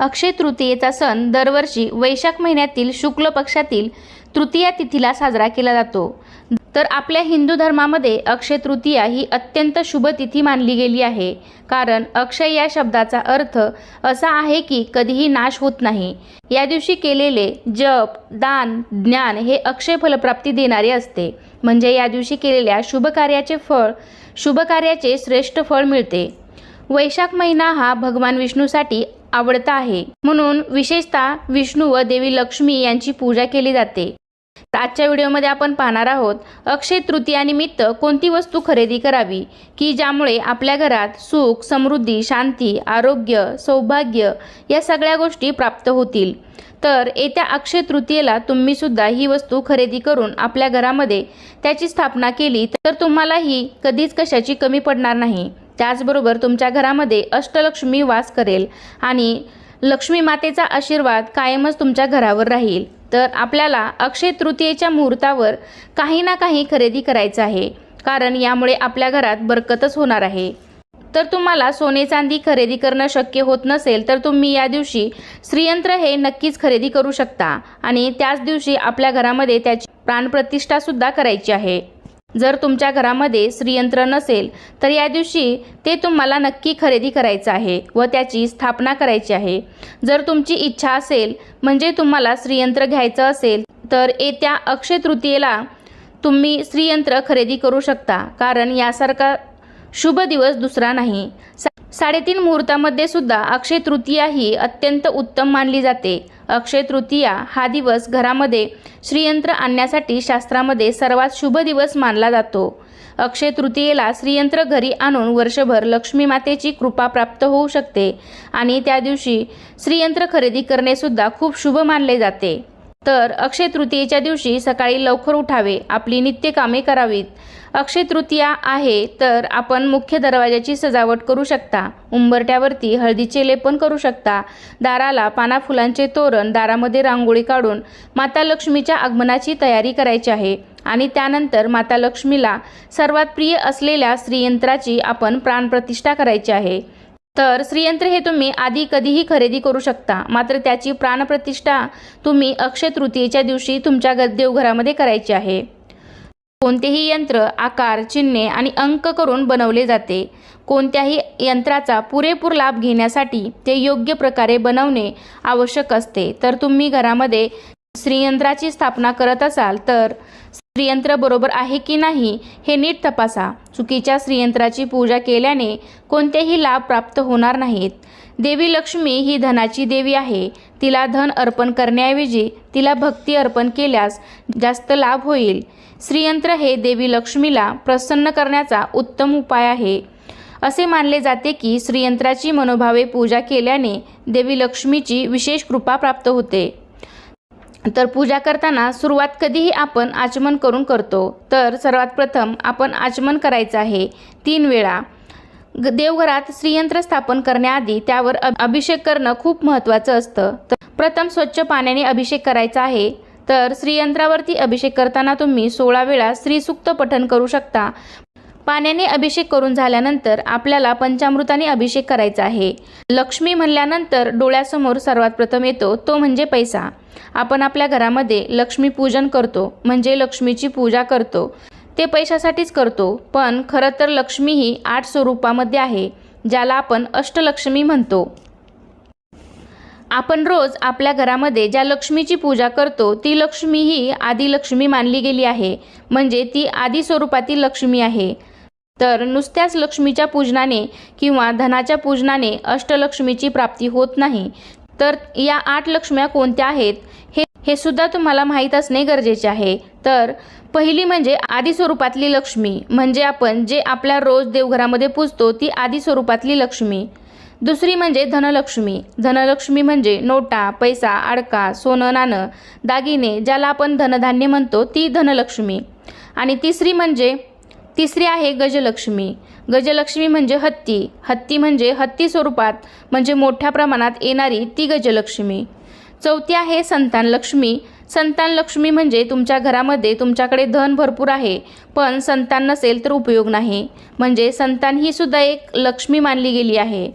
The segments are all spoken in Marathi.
अक्षय तृतीयेचा सण दरवर्षी वैशाख महिन्यातील शुक्ल पक्षातील तृतीया तिथीला साजरा केला जातो। तर आपल्या हिंदू धर्मामध्ये अक्षय तृतीया ही अत्यंत शुभ तिथी मानली गेली आहे। कारण अक्षय या शब्दाचा अर्थ असा आहे की कधीही नाश होत नाही। या दिवशी केलेले जप, दान, ज्ञान हे अक्षय फलप्राप्ती देणारे असते। म्हणजे या दिवशी केलेल्या शुभ कार्याचे श्रेष्ठ फळ मिळते। वैशाख महिना हा भगवान विष्णूसाठी आवडता आहे, म्हणून विशेषतः विष्णू व देवी लक्ष्मी यांची पूजा केली जाते। आजच्या व्हिडिओमध्ये आपण पाहणार आहोत अक्षय तृतीयानिमित्त कोणती वस्तू खरेदी करावी की ज्यामुळे आपल्या घरात सुख, समृद्धी, शांती, आरोग्य, सौभाग्य या सगळ्या गोष्टी प्राप्त होतील। तर येत्या अक्षय तृतीयेला तुम्ही सुद्धा ही वस्तू खरेदी करून आपल्या घरामध्ये त्याची स्थापना केली तर तुम्हालाही कधीच कशाची कमी पडणार नाही। त्याचबरोबर तुमच्या घरामध्ये अष्टलक्ष्मी वास करेल आणि लक्ष्मी मातेचा आशीर्वाद कायमच तुमच्या घरावर राहील। तर आपल्याला अक्षय तृतीयेच्या मुहूर्तावर काही ना काही खरेदी करायचं आहे, कारण यामुळे आपल्या घरात बरकतच होणार आहे। तर तुम्हाला सोने चांदी खरेदी करणं शक्य होत नसेल तर तुम्ही या दिवशी श्रीयंत्र हे नक्कीच खरेदी करू शकता आणि त्याच दिवशी आपल्या घरामध्ये त्याची प्राणप्रतिष्ठा सुद्धा करायची आहे। जर तुमच्या घरामध्ये श्रीयंत्र नसेल तर या दिवशी ते तुम्हाला नक्की खरेदी करायचं आहे व त्याची स्थापना करायची आहे। जर तुमची इच्छा असेल म्हणजे तुम्हाला श्रीयंत्र घ्यायचं असेल तर येत्या अक्षय तृतीयेला तुम्ही श्रीयंत्र खरेदी करू शकता, कारण यासारखा शुभ दिवस दुसरा नाही। 3:30 मुहूर्तामध्ये सुद्धा अक्षय तृतीया ही अत्यंत उत्तम मानली जाते। अक्षय तृतीया हा दिवस घरामध्ये श्रीयंत्र आणण्यासाठी शास्त्रामध्ये सर्वात शुभ दिवस मानला जातो। अक्षय तृतीयेला श्रीयंत्र घरी आणून वर्षभर लक्ष्मी मातेची कृपा प्राप्त होऊ शकते आणि त्या दिवशी श्रीयंत्र खरेदी करणे सुद्धा खूप शुभ मानले जाते। तर अक्षय तृतीयेच्या दिवशी सकाळी लवकर उठावे, आपली नित्य कामे करावीत। अक्षय तृतीया आहे तर आपण मुख्य दरवाजाची सजावट करू शकता, उंबरठ्यावरती हळदीचे लेपन करू शकता, दाराला पाना फुलांचे तोरण, दारामध्ये रांगोळी काढून माता लक्ष्मीच्या आगमनाची तयारी करायची आहे आणि त्यानंतर माता लक्ष्मीला सर्वात प्रिय असलेल्या श्रीयंत्राची आपण प्राणप्रतिष्ठा करायची आहे। तर श्रीयंत्र हे तुम्ही आधी कधीही खरेदी करू शकता, मात्र त्याची प्राणप्रतिष्ठा तुम्ही अक्षय तृतीयेच्या दिवशी तुमच्या देवघरामध्ये करायची आहे। कोणतेही यंत्र आकार, चिन्हे आणि अंक करून बनवले जाते। कोणत्याही यंत्राचा पुरेपूर लाभ घेण्यासाठी ते योग्य प्रकारे बनवणे आवश्यक असते। तर तुम्ही घरामध्ये श्रीयंत्राची स्थापना करत असाल तर श्रीयंत्र बरोबर आहे की नाही हे नीट तपासा। चुकीच्या श्रीयंत्राची पूजा केल्याने कोणतेही लाभ प्राप्त होणार नाहीत। देवी लक्ष्मी ही धनाची देवी आहे, तिला धन अर्पण करण्याऐवजी तिला भक्ती अर्पण केल्यास जास्त लाभ होईल। श्रीयंत्र हे देवी लक्ष्मीला प्रसन्न करण्याचा उत्तम उपाय आहे। असे मानले जाते की श्रीयंत्राची मनोभावे पूजा केल्याने देवी लक्ष्मीची विशेष कृपा प्राप्त होते। तर पूजा करताना सुरुवात कधीही आपण आचमन करून करतो। तर सर्वात प्रथम आपण आचमन करायचं आहे 3 वेळा। देवघरात श्रीयंत्र स्थापन करण्याआधी त्यावर अभिषेक करणं खूप महत्त्वाचं असतं। तर प्रथम स्वच्छ पाण्याने अभिषेक करायचा आहे। तर श्रीयंत्रावरती अभिषेक करताना तुम्ही 16 वेळा श्रीसूक्त पठण करू शकता। पाण्याने अभिषेक करून झाल्यानंतर आपल्याला पंचामृताने अभिषेक करायचा आहे। लक्ष्मी म्हणल्यानंतर डोळ्यासमोर सर्वात प्रथम येतो तो म्हणजे पैसा। आपण आपल्या घरामध्ये लक्ष्मी पूजन करतो, म्हणजे लक्ष्मीची पूजा करतो, ते पैशासाठीच करतो। पण खरं तर लक्ष्मी ही 8 स्वरूपामध्ये आहे, ज्याला आपण अष्टलक्ष्मी म्हणतो। आपण रोज आपल्या घरामध्ये ज्या लक्ष्मीची पूजा करतो ती लक्ष्मी ही आदी लक्ष्मी मानली गेली आहे, म्हणजे ती आदी स्वरूपातील लक्ष्मी आहे। तर नुसत्याच लक्ष्मीच्या पूजनाने किंवा धनाच्या पूजनाने अष्टलक्ष्मीची प्राप्ती होत नाही। तर या 8 लक्ष्म्या कोणत्या आहेत हे सुद्धा तुम्हाला माहीत असणे गरजेचे आहे। तर पहिली म्हणजे आदी स्वरूपातली लक्ष्मी, म्हणजे आपण जे आपल्या रोज देवघरामध्ये पूजतो ती आदी स्वरूपातली लक्ष्मी। दुसरी म्हणजे धनलक्ष्मी। धनलक्ष्मी म्हणजे नोटा, पैसा, अडका, सोनं नाणं, दागिने, ज्याला आपण धनधान्य म्हणतो, ती धनलक्ष्मी। आणि तिसरी आहे गजलक्ष्मी। गजलक्ष्मी म्हणजे हत्ती म्हणजे हत्ती स्वरूपात म्हणजे मोठ्या प्रमाणात येणारी ती गजलक्ष्मी। चौथी आहे संतानलक्ष्मी। संतानलक्ष्मी म्हणजे तुमच्या घरामध्ये तुमच्याकडे धन भरपूर आहे पण संतान नसेल तर उपयोग नाही, म्हणजे संतान ही सुद्धा एक लक्ष्मी मानली गेली आहे।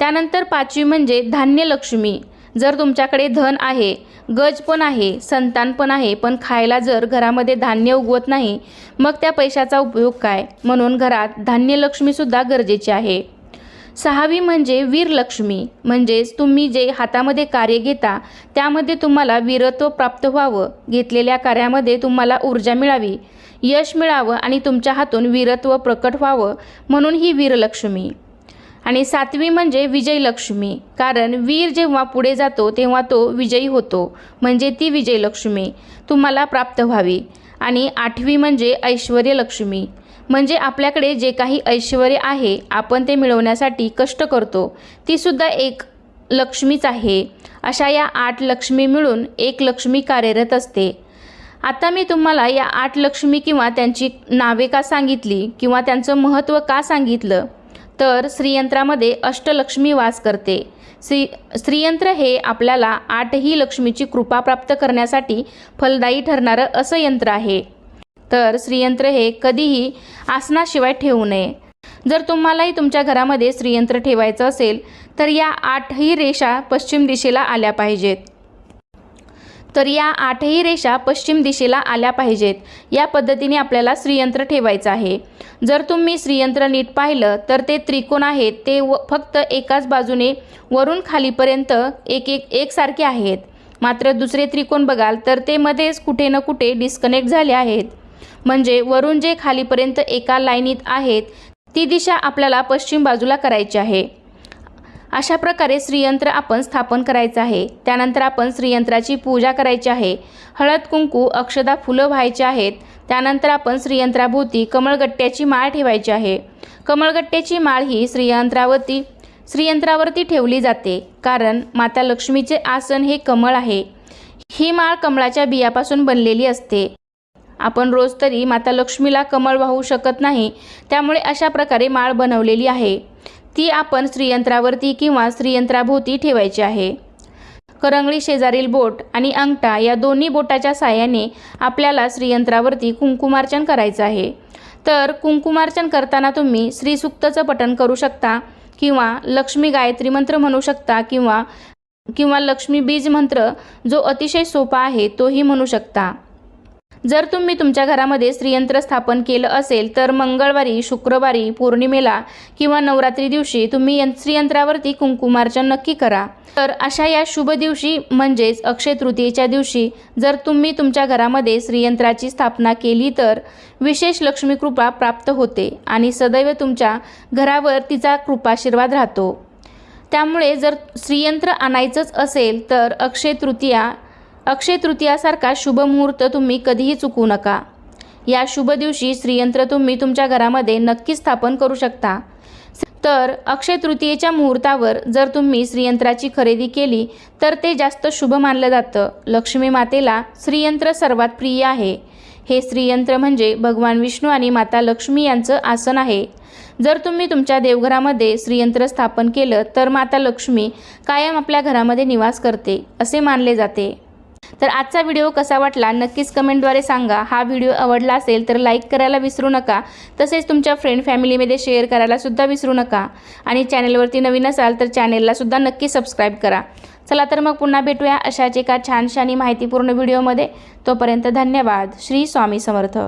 त्यानंतर 5वी म्हणजे धान्यलक्ष्मी. जर तुमच्याकडे धन आहे, गज पण आहे, संतान पण आहे, पण खायला जर घरामध्ये धान्य उगवत नाही, मग त्या पैशाचा उपयोग काय? म्हणून घरात धान्यलक्ष्मीसुद्धा गरजेची आहे. 6वी म्हणजे वीरलक्ष्मी. म्हणजेच तुम्ही जे हातामध्ये कार्य घेता त्यामध्ये तुम्हाला वीरत्व प्राप्त व्हावं, घेतलेल्या कार्यामध्ये तुम्हाला ऊर्जा मिळावी, यश मिळावं आणि तुमच्या हातून वीरत्व प्रकट व्हावं, म्हणून ही वीरलक्ष्मी. आणि 7वी म्हणजे विजयलक्ष्मी. कारण वीर जेव्हा पुढे जातो तेव्हा तो विजयी होतो, म्हणजे ती विजयलक्ष्मी तुम्हाला प्राप्त व्हावी. आणि 8वी म्हणजे ऐश्वर्यलक्ष्मी. म्हणजे आपल्याकडे जे काही ऐश्वर आहे आपण ते मिळवण्यासाठी कष्ट करतो, तीसुद्धा एक लक्ष्मीच आहे. अशा या 8 लक्ष्मी मिळून एक लक्ष्मी कार्यरत असते. आता मी तुम्हाला या 8 लक्ष्मी किंवा त्यांची नावे का सांगितली किंवा त्यांचं महत्त्व का सांगितलं, तर श्रीयंत्रामध्ये अष्टलक्ष्मी वास करते. श्रीयंत्र हे आपल्याला 8ही लक्ष्मीची कृपा प्राप्त करण्यासाठी फलदायी ठरणारं असं यंत्र आहे. तर श्रीयंत्र हे कधीही आसनाशिवाय ठेवू नये. जर तुम्हालाही तुमच्या घरामध्ये श्रीयंत्र ठेवायचं असेल तर या 8ही रेषा पश्चिम दिशेला आल्या पाहिजेत. पश्चिम दिशेला आल्या पाहिजेत. या पद्धतीने आपल्याला श्रीयंत्र ठेवायचं आहे. जर तुम्ही श्रीयंत्र नीट पाहिलं तर ते त्रिकोण आहेत ते फक्त एकाच बाजूने वरून खालीपर्यंत एकसारखे आहेत. मात्र दुसरे त्रिकोण बघाल तर ते मध्येच कुठे ना कुठे डिस्कनेक्ट झाले आहेत. म्हणजे वरून जे खालीपर्यंत एका लाईनीत आहेत ती दिशा आपल्याला पश्चिम बाजूला करायची आहे. अशा प्रकारे श्रीयंत्र आपण स्थापन करायचं आहे. त्यानंतर आपण श्रीयंत्राची पूजा करायची आहे. हळद कुंकू अक्षदा फुलं व्हायची आहेत. त्यानंतर आपण श्रीयंत्राभोवती कमळगट्ट्याची माळ ठेवायची आहे. कमळगट्ट्याची माळ ही श्रीयंत्रावरती ठेवली जाते, कारण माता लक्ष्मीचे आसन हे कमळ आहे. ही माळ कमळाच्या बियापासून बनलेली असते. आपण रोज तरी माता लक्ष्मीला कमळ वाहू शकत नाही, त्यामुळे अशा प्रकारे माळ बनवलेली आहे. ती आपण श्रीयंत्रावरती किंवा श्रीयंत्राभोवती ठेवायची आहे. करंगळी शेजारील बोट आणि अंगठा या दोन्ही बोटाच्या साहाय्याने आपल्याला श्रीयंत्रावरती कुंकुमार्चन करायचं आहे. तर कुंकुमार्चन करताना तुम्ही श्रीसूक्तचं पठण करू शकता किंवा लक्ष्मी गायत्री मंत्र म्हणू शकता किंवा लक्ष्मी बीज मंत्र जो अतिशय सोपा आहे तोही म्हणू शकता. जर तुम्ही तुमच्या घरामध्ये श्रीयंत्र स्थापन केलं असेल तर मंगळवारी, शुक्रवारी, पौर्णिमेला किंवा नवरात्री दिवशी तुम्ही श्रीयंत्रावरती कुंकुमार्चन नक्की करा. तर अशा या शुभ दिवशी म्हणजेच अक्षय तृतीयेच्या दिवशी जर तुम्ही तुमच्या घरामध्ये श्रीयंत्राची स्थापना केली तर विशेष लक्ष्मी कृपा प्राप्त होते आणि सदैव तुमच्या घरावर तिचा कृपाशीर्वाद राहतो. त्यामुळे जर श्रीयंत्र आणायचंच असेल तर अक्षय तृतीयासारखा शुभ मुहूर्त तुम्ही कधीही चुकू नका. या शुभ दिवशी श्रीयंत्र तुम्ही तुमच्या घरामध्ये नक्की स्थापन करू शकता. तर अक्षय तृतीयेच्या मुहूर्तावर जर तुम्ही श्रीयंत्राची खरेदी केली तर ते जास्त शुभ मानलं जातं. लक्ष्मी मातेला श्रीयंत्र सर्वात प्रिय आहे. हे श्रीयंत्र म्हणजे भगवान विष्णू आणि माता लक्ष्मी यांचं आसन आहे. जर तुम्ही तुमच्या देवघरामध्ये श्रीयंत्र स्थापन केलं तर माता लक्ष्मी कायम आपल्या घरामध्ये निवास करते असे मानले जाते. तर आजचा व्हिडिओ कसा वाटला नक्कीच कमेंटद्वारे सांगा. हा व्हिडिओ आवडला असेल तर लाईक करायला विसरू नका. तसेच तुमच्या फ्रेंड फॅमिलीमध्ये शेअर करायला सुद्धा विसरू नका. आणि चॅनलवरती नवीन असाल तर चॅनलला सुद्धा नक्की सबस्क्राईब करा. चला तर मग पुन्हा भेटूया अशाच एका छानशा आणि माहितीपूर्ण व्हिडिओमध्ये. तोपर्यंत धन्यवाद. श्री स्वामी समर्थ.